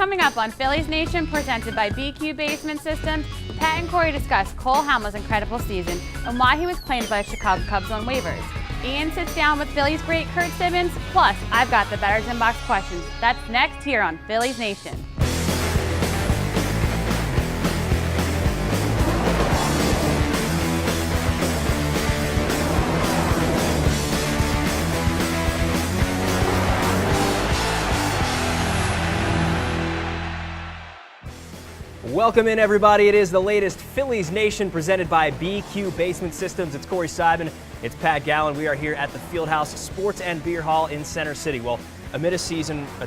Coming up on Phillies Nation, presented by BQ Basement Systems, Pat and Corey discuss Cole Hamel's incredible season and why he was claimed by the Chicago Cubs on waivers. Ian sits down with Phillies great Kurt Simmons, plus I've got the Bettors Inbox questions. That's next here on Phillies Nation. Welcome in, everybody. It is the latest Phillies Nation presented by BQ Basement Systems. It's Corey Seidman. It's Pat Gallen. We are here at the Fieldhouse Sports and Beer Hall in Center City. Well, amid a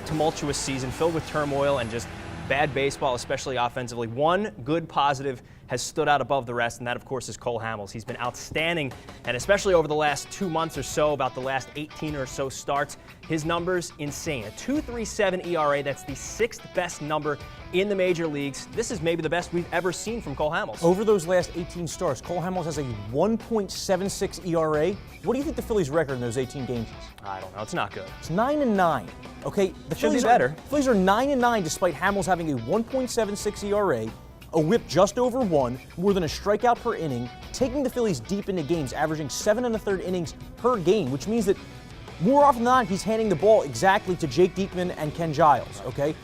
tumultuous season filled with turmoil and just bad baseball, especially offensively, one good positive has stood out above the rest, and that, of course, is Cole Hamels. He's been outstanding, and especially over the last 2 months or so, about the last 18 or so starts, his numbers insane. A 2.37 ERA, that's the 6th best number in the major leagues. This is maybe the best we've ever seen from Cole Hamels. Over those last 18 starts, Cole Hamels has a 1.76 ERA. What do you think the Phillies' record in those 18 games is? I don't know. It's not good. It's 9-9. Okay, the Phillies should be better. The Phillies are 9-9 despite Hamels having a 1.76 ERA, a whip just over 1, more than a strikeout per inning, taking the Phillies deep into games, averaging 7 1/3 innings per game, which means that more often than not, he's handing the ball exactly to Jake Diekman and Ken Giles, okay?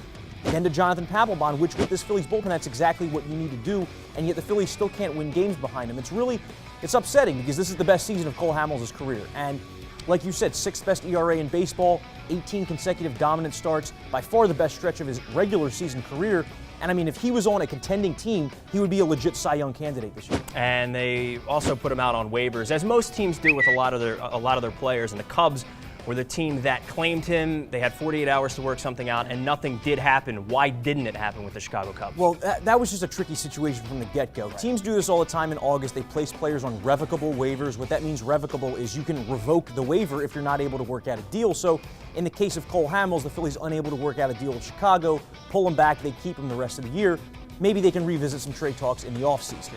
Then to Jonathan Papelbon, which with this Phillies bullpen, that's exactly what you need to do, and yet the Phillies still can't win games behind him. It's upsetting because this is the best season of Cole Hamels' career. And like you said, 6th best ERA in baseball, 18 consecutive dominant starts, by far the best stretch of his regular season career. And I mean, if he was on a contending team, he would be a legit Cy Young candidate this year. And they also put him out on waivers, as most teams do with a lot of their players. And the Cubs were the team that claimed him. They had 48 hours to work something out, and nothing did happen. Why didn't it happen with the Chicago Cubs? Well, that was just a tricky situation from the get-go. Right. Teams do this all the time in August. They place players on revocable waivers. What that means, revocable, is you can revoke the waiver if you're not able to work out a deal. So in the case of Cole Hamels, the Phillies unable to work out a deal with Chicago, pull him back, they keep him the rest of the year. Maybe they can revisit some trade talks in the offseason.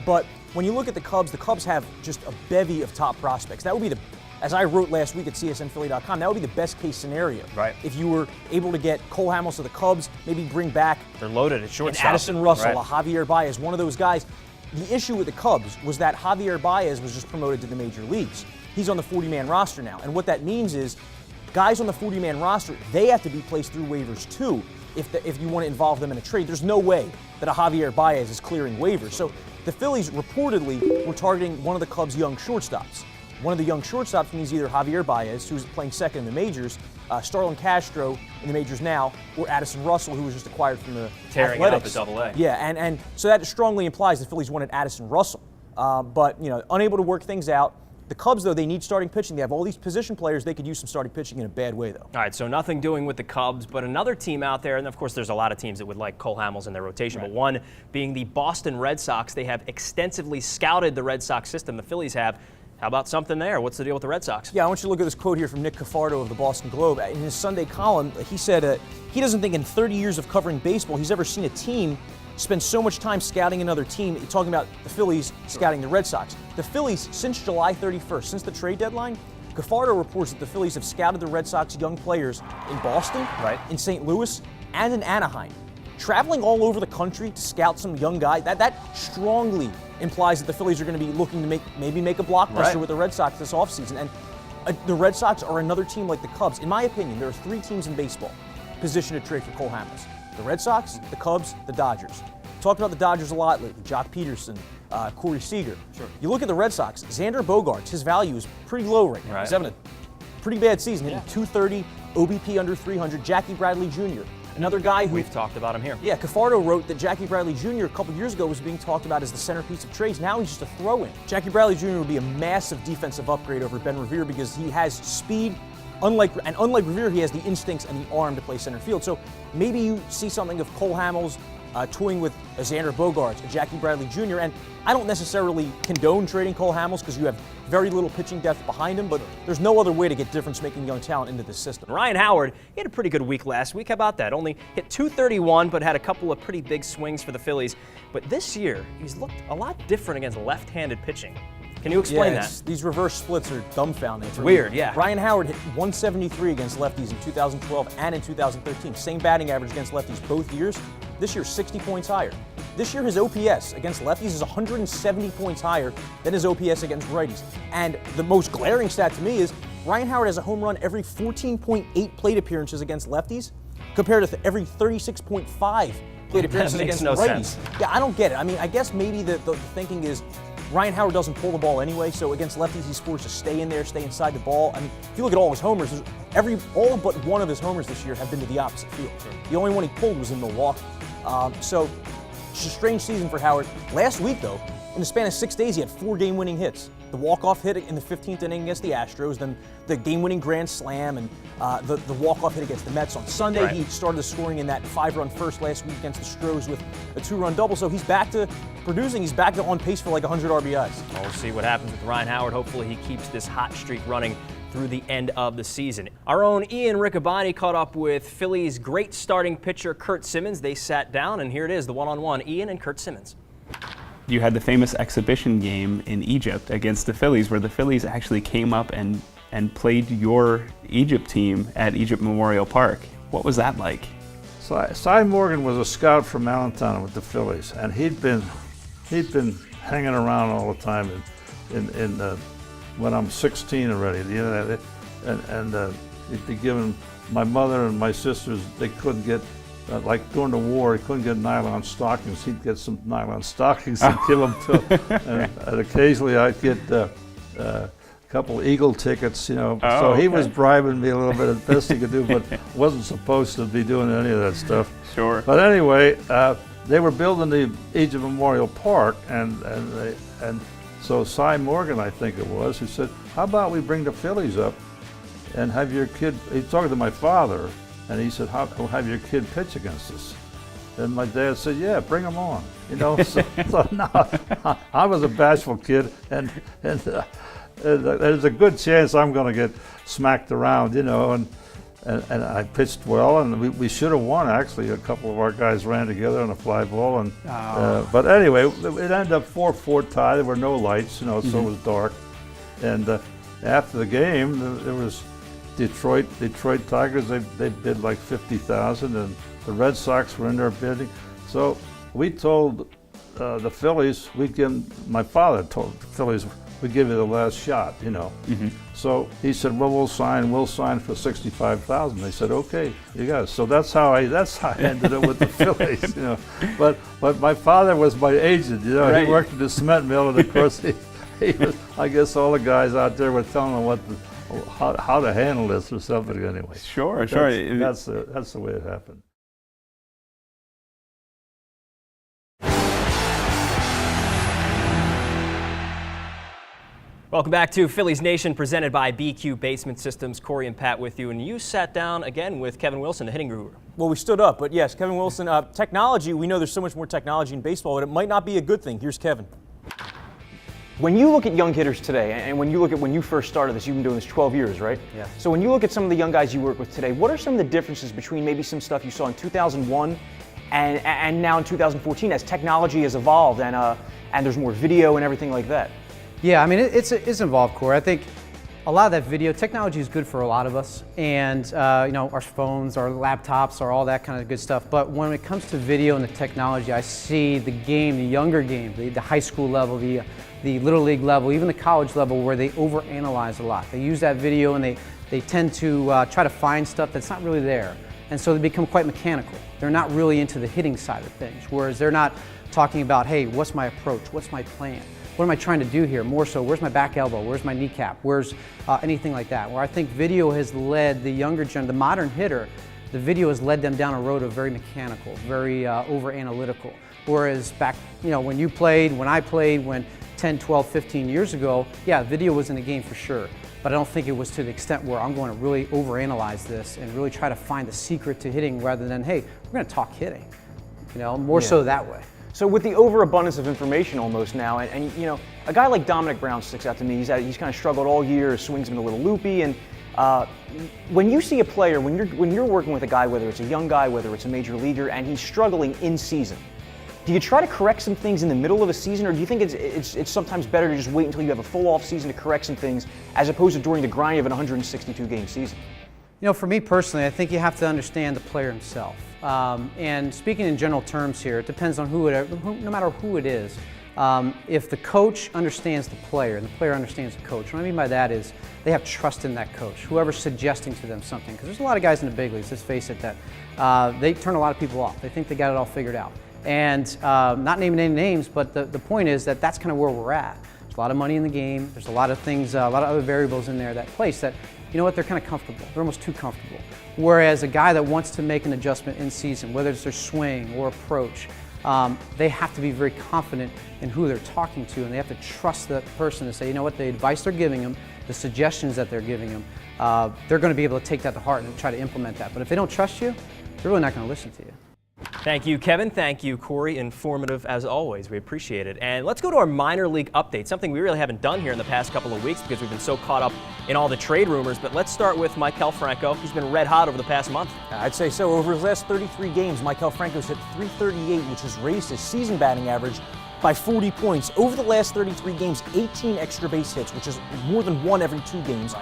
But when you look at the Cubs have just a bevy of top prospects. That would be as I wrote last week at CSNPhilly.com, that would be the best case scenario. Right. If you were able to get Cole Hamels to the Cubs, maybe bring back, they're loaded at shortstop, Addison Russell, right, a Javier Baez, one of those guys. The issue with the Cubs was that Javier Baez was just promoted to the major leagues. He's on the 40-man roster now. And what that means is guys on the 40-man roster, they have to be placed through waivers too if you want to involve them in a trade. There's no way that a Javier Baez is clearing waivers. So the Phillies reportedly were targeting one of the Cubs' young shortstops. One of the young shortstops means either Javier Baez, who's playing second in the majors, Starlin Castro in the majors now, or Addison Russell, who was just acquired from the Tearing Athletics. it up at Double-A. Yeah, and so that strongly implies the Phillies wanted Addison Russell. But, unable to work things out. The Cubs, though, they need starting pitching. They have all these position players. They could use some starting pitching in a bad way, though. All right, so nothing doing with the Cubs, but another team out there, and of course there's a lot of teams that would like Cole Hamels in their rotation, right, but one being the Boston Red Sox. They have extensively scouted the Red Sox system. The Phillies have. How about something there? What's the deal with the Red Sox? Yeah, I want you to look at this quote here from Nick Cafardo of the Boston Globe. In his Sunday column, he said he doesn't think in 30 years of covering baseball he's ever seen a team spend so much time scouting another team. He's talking about the Phillies scouting the Red Sox. The Phillies, since July 31st, since the trade deadline, Cafardo reports that the Phillies have scouted the Red Sox young players in Boston, right, in St. Louis, and in Anaheim. Traveling all over the country to scout some young guy, that strongly implies that the Phillies are going to be looking to maybe make a blockbuster with the Red Sox this offseason. And the Red Sox are another team like the Cubs. In my opinion, there are 3 teams in baseball positioned to trade for Cole Hamels. The Red Sox, the Cubs, the Dodgers. Talked about the Dodgers a lot lately. Jock Peterson, Corey Seager. Sure. You look at the Red Sox, Xander Bogaerts, his value is pretty low right now. Right. He's having a pretty bad season, hitting 230, OBP under 300. Jackie Bradley Jr., another guy who we've talked about him here. Yeah, Cafardo wrote that Jackie Bradley Jr. a couple years ago was being talked about as the centerpiece of trades. Now he's just a throw-in. Jackie Bradley Jr. would be a massive defensive upgrade over Ben Revere because he has speed. Unlike Revere, he has the instincts and the arm to play center field. So maybe you see something of Cole Hamels toying with a Xander Bogaerts, a Jackie Bradley Jr. And I don't necessarily condone trading Cole Hamels because you have very little pitching depth behind him, but there's no other way to get difference-making young talent into this system. Ryan Howard, he had a pretty good week last week. How about that? Only hit .231, but had a couple of pretty big swings for the Phillies. But this year, he's looked a lot different against left-handed pitching. Can you explain that? These reverse splits are dumbfounding. It's weird, yeah. Ryan Howard hit 173 against lefties in 2012 and in 2013. Same batting average against lefties both years. This year, 60 points higher. This year, his OPS against lefties is 170 points higher than his OPS against righties. And the most glaring stat to me is Ryan Howard has a home run every 14.8 plate appearances against lefties, compared to every 36.5 plate appearances against righties. Sense. Yeah, I don't get it. I mean, I guess maybe the thinking is Ryan Howard doesn't pull the ball anyway, so against lefties he's forced to stay in there, stay inside the ball. I mean, if you look at all his homers, all but one of his homers this year have been to the opposite field. The only one he pulled was in Milwaukee. So it's a strange season for Howard. Last week, though, in the span of 6 days, he had 4 game-winning hits. The walk-off hit in the 15th inning against the Astros, then the game-winning grand slam, and the walk-off hit against the Mets on Sunday. Right. He started the scoring in that 5-run first last week against the Stros with a 2-run double. So he's back to producing. He's back to on pace for like 100 RBIs. Well, we'll see what happens with Ryan Howard. Hopefully he keeps this hot streak running through the end of the season. Our own Ian Riccaboni caught up with Phillies' great starting pitcher Curt Simmons. They sat down, and here it is, the one-on-one, Ian and Curt Simmons. You had the famous exhibition game in Egypt against the Phillies, where the Phillies actually came up and played your Egypt team at Egypt Memorial Park. What was that like? Cy Morgan was a scout from Allentown with the Phillies, and he'd been hanging around all the time when I'm 16 already. You know, and he'd be giving my mother and my sisters, they couldn't get. Like during the war, he couldn't get nylon stockings. He'd get some nylon stockings and give them to him. And occasionally I'd get a couple Eagle tickets, you know. So he was bribing me a little bit as best he could do, but wasn't supposed to be doing any of that stuff. Sure. But anyway, they were building the Egypt Memorial Park, and so Cy Morgan, I think it was, who said, "How about we bring the Phillies up and have your kid?" He's talking to my father. And he said, "We'll have your kid pitch against us." And my dad said, "Yeah, bring him on." You know, so no, I was a bashful kid, and there's a good chance I'm going to get smacked around, you know. And I pitched well, and we should have won. Actually, a couple of our guys ran together on a fly ball, and but anyway, it ended up 4-4 tie. There were no lights, you know, so it was dark. And after the game, there was. Detroit Tigers, they bid like $50,000, and the Red Sox were in there bidding. So we told the Phillies, my father told the Phillies, we'd give you the last shot, you know. Mm-hmm. So he said, "Well, we'll sign for $65,000. They said, "Okay, you got it." So that's how I ended up with the Phillies, you know. But my father was my agent, you know. Right. He worked at the cement mill, and of course he was, I guess all the guys out there were telling him how to handle this or something anyway. Sure. That's the way it happened. Welcome back to Phillies Nation, presented by BQ Basement Systems. Corey and Pat with you, and you sat down again with Kevin Wilson, the hitting guru. Well, we stood up, but yes, Kevin Wilson, technology, we know there's so much more technology in baseball, but it might not be a good thing. Here's Kevin. When you look at young hitters today, and when you look at when you first started this, you've been doing this 12 years, right? Yeah. So when you look at some of the young guys you work with today, what are some of the differences between maybe some stuff you saw in 2001 and now in 2014 as technology has evolved and there's more video and everything like that? Yeah, I mean, it's involved, Corey. I think a lot of that video technology is good for a lot of us, and you know, our phones, our laptops, or all that kind of good stuff. But when it comes to video and the technology, I see the game, the younger game, the high school level, the little league level, even the college level, where they overanalyze a lot. They use that video and they tend to try to find stuff that's not really there, and so they become quite mechanical. They're not really into the hitting side of things, whereas they're not talking about, hey, what's my approach, what's my plan? What am I trying to do here? More so, where's my back elbow? Where's my kneecap? Where's anything like that? Where I think video has led the younger the modern hitter, the video has led them down a road of very mechanical, very over-analytical. Whereas back, you know, when I played, 10, 12, 15 years ago, yeah, video was in the game for sure. But I don't think it was to the extent where I'm going to really overanalyze this and really try to find the secret to hitting rather than, hey, we're going to talk hitting. You know, more so that way. So with the overabundance of information almost now, and you know, a guy like Dominic Brown sticks out to me. He's kind of struggled all year. His swing's been a little loopy, and when you see a player, when you're working with a guy, whether it's a young guy, whether it's a major leaguer, and he's struggling in season, Do you try to correct some things in the middle of a season, or do you think it's sometimes better to just wait until you have a full off season to correct some things, as opposed to during the grind of an 162-game season? You know, for me personally, I think you have to understand the player himself. And speaking in general terms here, it depends on no matter who it is. If the coach understands the player and the player understands the coach, what I mean by that is they have trust in that coach, whoever's suggesting to them something. Because there's a lot of guys in the big leagues, let's face it, that they turn a lot of people off. They think they got it all figured out. And not naming any names, but the point is that that's kind of where we're at. There's a lot of money in the game. There's a lot of things, a lot of other variables in there that place that, you know what, they're kind of comfortable. They're almost too comfortable. Whereas a guy that wants to make an adjustment in season, whether it's their swing or approach, they have to be very confident in who they're talking to, and they have to trust that person to say, you know what, the advice they're giving them, the suggestions that they're giving them, they're going to be able to take that to heart and try to implement that. But if they don't trust you, they're really not going to listen to you. Thank you, Kevin. Thank you, Corey. Informative as always. We appreciate it. And let's go to our minor league update, something we really haven't done here in the past couple of weeks because we've been so caught up in all the trade rumors. But let's start with Maikel Franco. He's been red hot over the past month. I'd say so. Over his last 33 games, Maikel Franco's hit .338, which has raised his season batting average by 40 points. Over the last 33 games, 18 extra base hits, which is more than one every 2 games.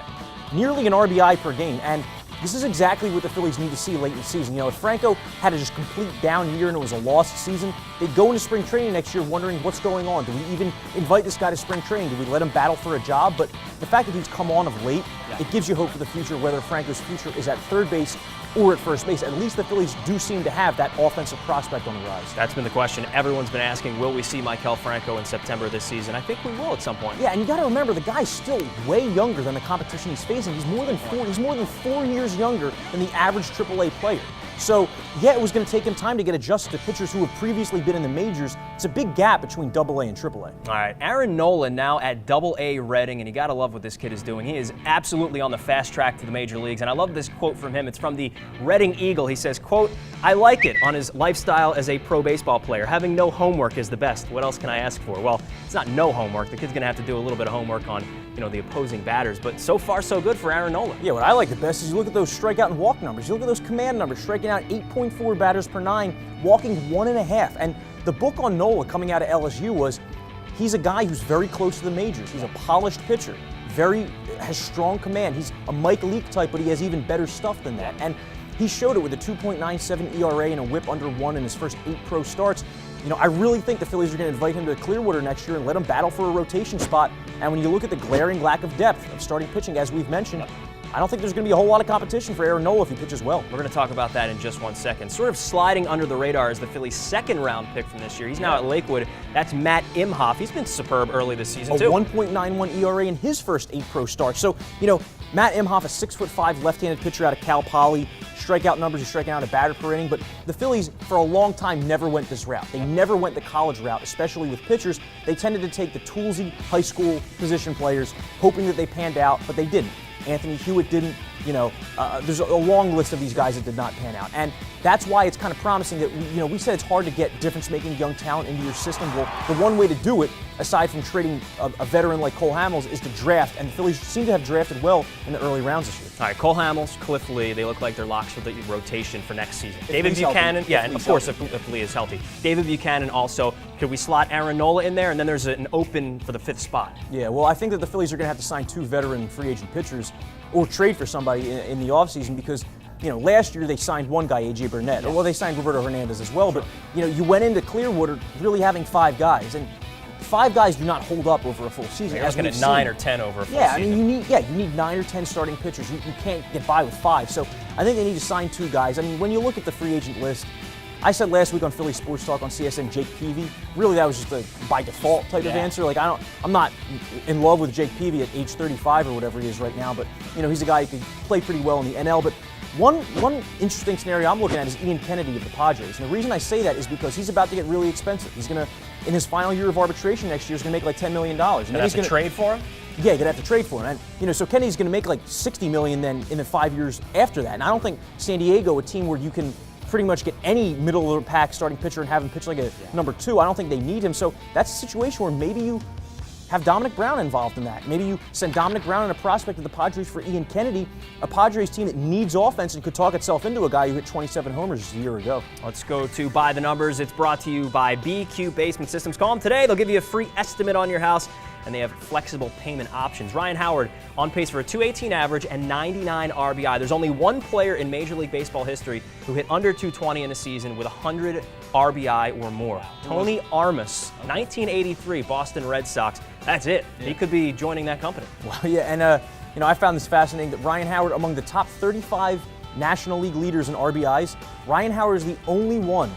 Nearly an RBI per game. And this is exactly what the Phillies need to see late in the season. You know, if Franco had a just complete down year and it was a lost season, they'd go into spring training next year wondering what's going on. Do we even invite this guy to spring training? Do we let him battle for a job? But the fact that he's come on of late, it gives you hope for the future, whether Franco's future is at third base or at first base. At least the Phillies do seem to have that offensive prospect on the rise. That's been the question everyone's been asking. Will we see Maikel Franco in September this season? I think we will at some point. Yeah, and you got to remember, the guy's still way younger than the competition he's facing. He's more than 4 years younger than the average AAA player. So, yeah, it was going to take him time to get adjusted to pitchers who have previously been in the majors. It's a big gap between AA and AAA. All right, Aaron Nola now at AA Reading, and you got to love what this kid is doing. He is absolutely on the fast track to the major leagues, and I love this quote from him. It's from the Reading Eagle. He says, quote, "I like it on his lifestyle as a pro baseball player. Having no homework is the best. What else can I ask for?" Well, it's not no homework. The kid's going to have to do a little bit of homework on, the opposing batters, but so far so good for Aaron Nola. Yeah, what I like the best is you look at those strikeout and walk numbers. You look at those command numbers, striking out 8.4 batters per 9, walking 1.5. And the book on Nola coming out of LSU was he's a guy who's very close to the majors. He's a polished pitcher, has strong command. He's a Mike Leake type, but he has even better stuff than that. And he showed it with a 2.97 ERA and a whip under 1 in his first 8 pro starts. I really think the Phillies are going to invite him to Clearwater next year and let him battle for a rotation spot. And when you look at the glaring lack of depth of starting pitching, as we've mentioned, I don't think there's going to be a whole lot of competition for Aaron Nola if he pitches well. We're going to talk about that in just 1 second. Sort of sliding under the radar is the Phillies' second-round pick from this year. He's now at Lakewood. That's Matt Imhoff. He's been superb early this season, too. A 1.91 ERA in his first 8 pro starts. So, Matt Imhoff, a 6'5" left-handed pitcher out of Cal Poly. Strikeout numbers, he's striking out a batter per inning. But the Phillies, for a long time, never went this route. They never went the college route, especially with pitchers. They tended to take the toolsy high school position players, hoping that they panned out, but they didn't. Anthony Hewitt didn't. There's a long list of these guys that did not pan out. And that's why it's kind of promising that, we said it's hard to get difference-making young talent into your system. Well, the one way to do it, aside from trading a veteran like Cole Hamels, is to draft. And the Phillies seem to have drafted well in the early rounds this year. All right, Cole Hamels, Cliff Lee, they look like they're locks for the rotation for next season. David Buchanan, and of course if Lee is healthy. David Buchanan also. Could we slot Aaron Nola in there? And then there's an open for the 5th spot. Yeah, well, I think that the Phillies are going to have to sign 2 veteran free agent pitchers or trade for somebody in the offseason because, last year they signed one guy, A.J. Burnett. Well, they signed Roberto Hernandez as well. But, you went into Clearwater really having 5 guys. And 5 guys do not hold up over a full season. You're looking at 9 or 10 over a full season. You need 9 or 10 starting pitchers. You can't get by with 5. So I think they need to sign 2 guys. I mean, when you look at the free agent list, I said last week on Philly Sports Talk on CSN, Jake Peavy. Really, that was just a by default type of answer. I'm not in love with Jake Peavy at age 35 or whatever he is right now, but he's a guy who could play pretty well in the NL. But one interesting scenario I'm looking at is Ian Kennedy of the Padres. And the reason I say that is because he's about to get really expensive. He's going to, in his final year of arbitration next year, he's going to make like $10 million. And then he's going to trade for him? Yeah, you're going to have to trade for him. And, so Kennedy's going to make like $60 million then in the 5 years after that. And I don't think San Diego, a team where you can pretty much get any middle of the pack starting pitcher and have him pitch like a number 2, I don't think they need him. So that's a situation where maybe you have Dominic Brown involved in that. Maybe you send Dominic Brown and a prospect to the Padres for Ian Kennedy, a Padres team that needs offense and could talk itself into a guy who hit 27 homers a year ago. Let's go to By the Numbers. It's brought to you by BQ Basement Systems. Call them today. They'll give you a free estimate on your house, and they have flexible payment options. Ryan Howard on pace for a .218 average and 99 RBI. There's only one player in Major League Baseball history who hit under 220 in a season with 100 RBI or more. Tony Armas, 1983 Boston Red Sox. That's it. Yeah. He could be joining that company. Well, yeah, and I found this fascinating that Ryan Howard, among the top 35 National League leaders in RBIs, Ryan Howard is the only one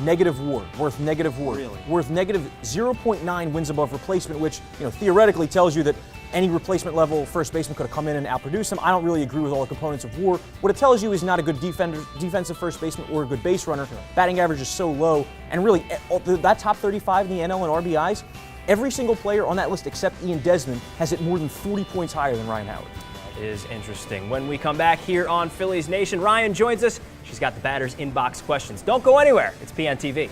negative WAR, worth negative WAR, really? Worth negative 0.9 wins above replacement, which theoretically tells you that any replacement level first baseman could have come in and outproduced him. I don't really agree with all the components of WAR. What it tells you is not a good defensive first baseman or a good base runner. Sure. Batting average is so low, and really that top 35 in the NL in RBIs, every single player on that list except Ian Desmond has hit more than 40 points higher than Ryan Howard. That is interesting. When we come back here on Phillies Nation, Ryan joins us. She's got the batter's inbox questions. Don't go anywhere. It's PNTV.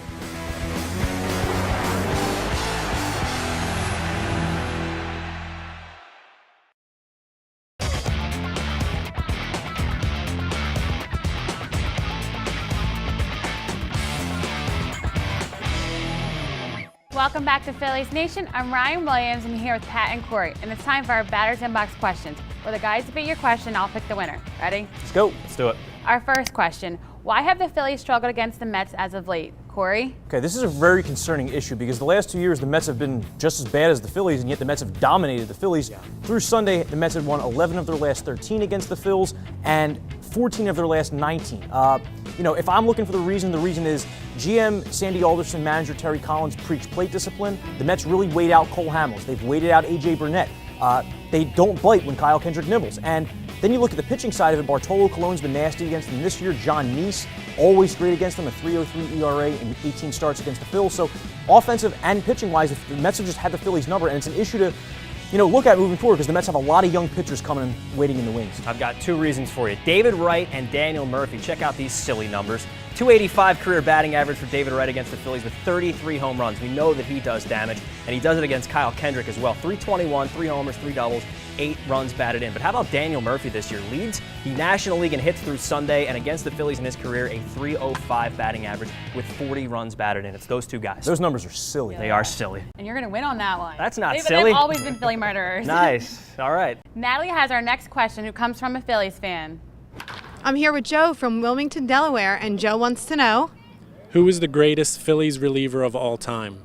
Welcome back to Phillies Nation. I'm Ryan Williams. I'm here with Pat and Corey, and it's time for our batter's inbox questions, where the guys debate your question. I'll pick the winner. Ready? Let's go. Let's do it. Our first question: why have the Phillies struggled against the Mets as of late? Corey? Okay, this is a very concerning issue because the last 2 years the Mets have been just as bad as the Phillies, and yet the Mets have dominated the Phillies. Yeah. Through Sunday, the Mets had won 11 of their last 13 against the Phils and 14 of their last 19. If I'm looking for the reason is GM Sandy Alderson, manager Terry Collins preach plate discipline. The Mets really wait out Cole Hamels. They've waited out A.J. Burnett. They don't bite when Kyle Kendrick nibbles. And then you look at the pitching side of it. Bartolo Colon's been nasty against them this year. John Neese, always great against them, a 3.03 ERA in 18 starts against the Phils. So offensive and pitching-wise, the Mets have just had the Phillies number, and it's an issue to look at moving forward because the Mets have a lot of young pitchers coming and waiting in the wings. I've got two reasons for you. David Wright and Daniel Murphy. Check out these silly numbers. .285 career batting average for David Wright against the Phillies with 33 home runs. We know that he does damage, and he does it against Kyle Kendrick as well. .321, 3 homers, 3 doubles, 8 runs batted in. But how about Daniel Murphy this year? Leads the National League in hits through Sunday, and against the Phillies in his career, a .305 batting average with 40 runs batted in. It's those two guys. Those numbers are silly. They are silly. And you're going to win on that one. That's not silly. They've always been Philly murderers. Nice. All right. Natalie has our next question, who comes from a Phillies fan. I'm here with Joe from Wilmington, Delaware, and Joe wants to know, who is the greatest Phillies reliever of all time?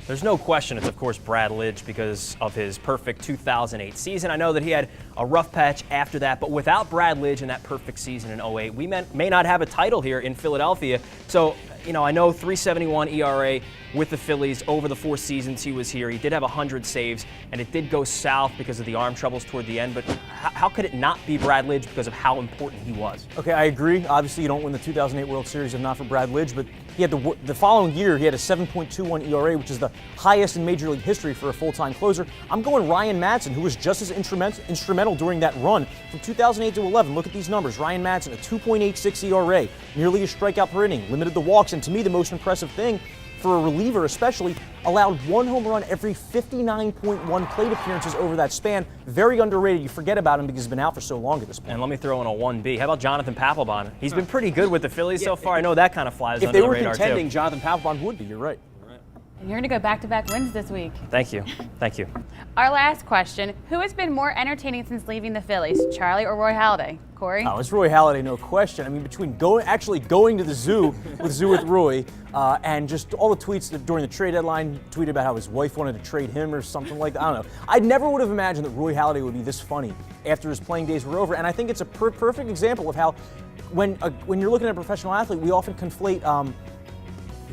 There's no question it's, of course, Brad Lidge because of his perfect 2008 season. I know that he had a rough patch after that, but without Brad Lidge and that perfect season in 08, we may not have a title here in Philadelphia. So, I know .371 ERA with the Phillies over the 4 seasons he was here. He did have 100 saves, and it did go south because of the arm troubles toward the end. But how could it not be Brad Lidge because of how important he was? Okay, I agree. Obviously, you don't win the 2008 World Series if not for Brad Lidge, but he had the following year, he had a 7.21 ERA, which is the highest in Major League history for a full-time closer. I'm going Ryan Madson, who was just as instrumental during that run from 2008 to 11. Look at these numbers. Ryan Madson, a 2.86 ERA, nearly a strikeout per inning, limited the walks, and to me, the most impressive thing for a reliever especially, allowed 1 home run every 59.1 plate appearances over that span. Very underrated. You forget about him because he's been out for so long at this point. And let me throw in a 1B. How about Jonathan Papelbon? He's been pretty good with the Phillies so far. I know that kind of flies under the radar, too. If they were contending, Jonathan Papelbon would be. You're right. And you're going to go back-to-back wins this week. Thank you. Thank you. Our last question, who has been more entertaining since leaving the Phillies, Charlie or Roy Halladay? Corey? Oh, it's Roy Halladay, no question. I mean, between going to the zoo with Roy and just all the tweets during the trade deadline, tweeted about how his wife wanted to trade him or something like that. I don't know. I never would have imagined that Roy Halladay would be this funny after his playing days were over. And I think it's a perfect example of how when you're looking at a professional athlete, we often conflate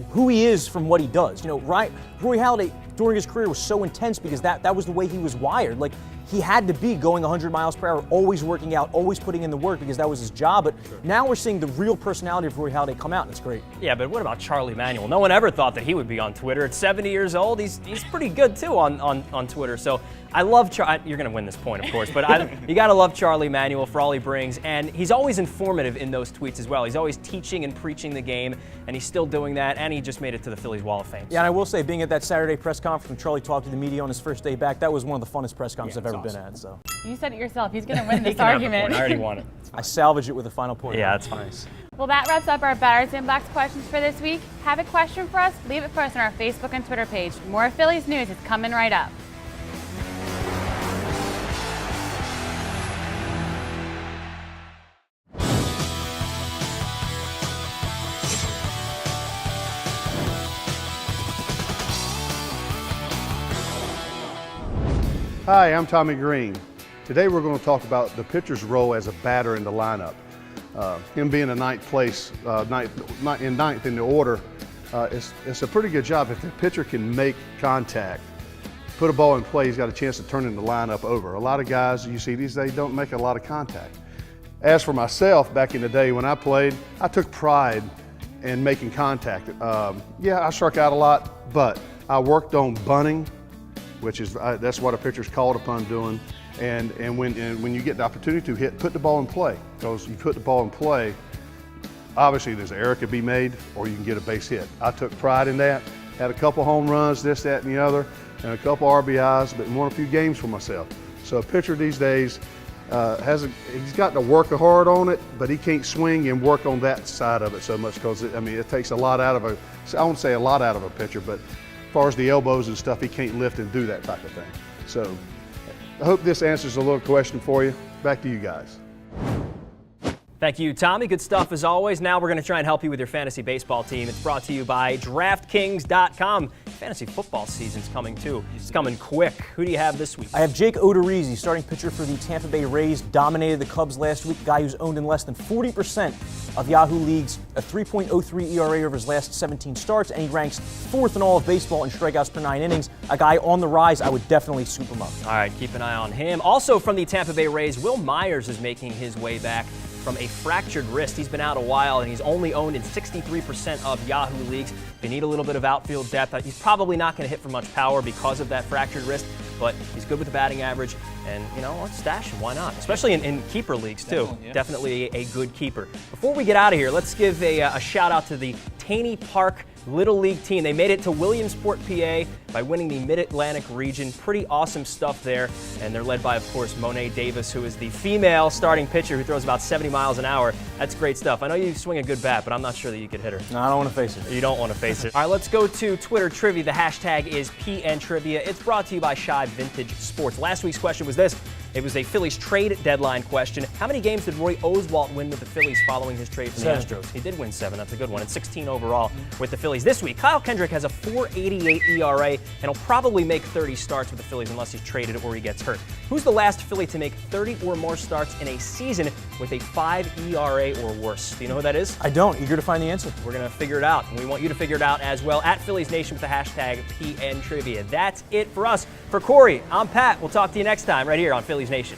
who he is from what he does. Roy Halladay during his career was so intense because that was the way he was wired. Like, he had to be going 100 miles per hour, always working out, always putting in the work because that was his job. But now we're seeing the real personality of Roy Halladay come out, and it's great. Yeah, but what about Charlie Manuel? No one ever thought that he would be on Twitter. At 70 years old, he's pretty good too on Twitter. So I love you're going to win this point, of course, but you got to love Charlie Manuel for all he brings, and he's always informative in those tweets as well. He's always teaching and preaching the game, and he's still doing that, and he just made it to the Phillies Wall of Fame. Yeah, and I will say, being at that Saturday press conference when Charlie talked to the media on his first day back, that was one of the funnest press conferences I've ever been at. So You said it yourself. He's going to win He this can have the argument. point. I already won it. I salvaged it with a final point. Yeah, that's fine. Well, that wraps up our Batters Inbox questions for this week. Have a question for us? Leave it for us on our Facebook and Twitter page. More Phillies news is coming right up. Hi, I'm Tommy Green. Today we're going to talk about the pitcher's role as a batter in the lineup. Him being a ninth in the order, it's a pretty good job. If the pitcher can make contact, put a ball in play, he's got a chance to turn in the lineup over. A lot of guys you see these days don't make a lot of contact. As for myself, back in the day when I played, I took pride in making contact. Yeah, I struck out a lot, but I worked on bunting, which is that's what a pitcher's called upon doing. And when you get the opportunity to hit, put the ball in play. Because you put the ball in play, obviously there's an error could be made, or you can get a base hit. I took pride in that. Had a couple home runs, this, that, and the other, and a couple RBIs, but won a few games for myself. So a pitcher these days he's got to work hard on it, but he can't swing and work on that side of it so much because it takes a lot out of I won't say a lot out of a pitcher, but as far as the elbows and stuff, he can't lift and do that type of thing. So I hope this answers a little question for you. Back to you guys. Thank you, Tommy. Good stuff as always. Now we're going to try and help you with your fantasy baseball team. It's brought to you by DraftKings.com. Fantasy football season's coming too. It's coming quick. Who do you have this week? I have Jake Odorizzi, starting pitcher for the Tampa Bay Rays, dominated the Cubs last week. A guy who's owned in less than 40% of Yahoo leagues, a 3.03 ERA over his last 17 starts, and he ranks 4th in all of baseball in strikeouts per 9 innings. A guy on the rise. I would definitely scoop him up. All right, keep an eye on him. Also from the Tampa Bay Rays, Will Myers is making his way back from a fractured wrist. He's been out a while, and he's only owned in 63% of Yahoo leagues. They need a little bit of outfield depth. He's probably not going to hit for much power because of that fractured wrist, but he's good with the batting average, and let's stash him. Why not? Especially in keeper leagues too. Definitely a good keeper. Before we get out of here, let's give a shout out to the Taney Park Little League team. They made it to Williamsport, PA by winning the Mid-Atlantic region. Pretty awesome stuff there. And they're led by, of course, Monet Davis, who is the female starting pitcher who throws about 70 miles an hour. That's great stuff. I know you swing a good bat, but I'm not sure that you could hit her. No, I don't want to face it. You don't want to face it. All right, let's go to Twitter trivia. The hashtag is PNTrivia. It's brought to you by Shibe Vintage Sports. Last week's question was this. It was a Phillies trade deadline question. How many games did Roy Oswalt win with the Phillies following his trade from the Astros? He did win 7. That's a good one. And 16 overall with the Phillies. This week, Kyle Kendrick has a 4.88 ERA, and he'll probably make 30 starts with the Phillies unless he's traded or he gets hurt. Who's the last Philly to make 30 or more starts in a season with a 5 ERA or worse? Do you know who that is? I don't. Eager to find the answer. We're going to figure it out, and we want you to figure it out as well at Phillies Nation with the hashtag PNTrivia. That's it for us. For Corey, I'm Pat. We'll talk to you next time right here on Phillies Nation.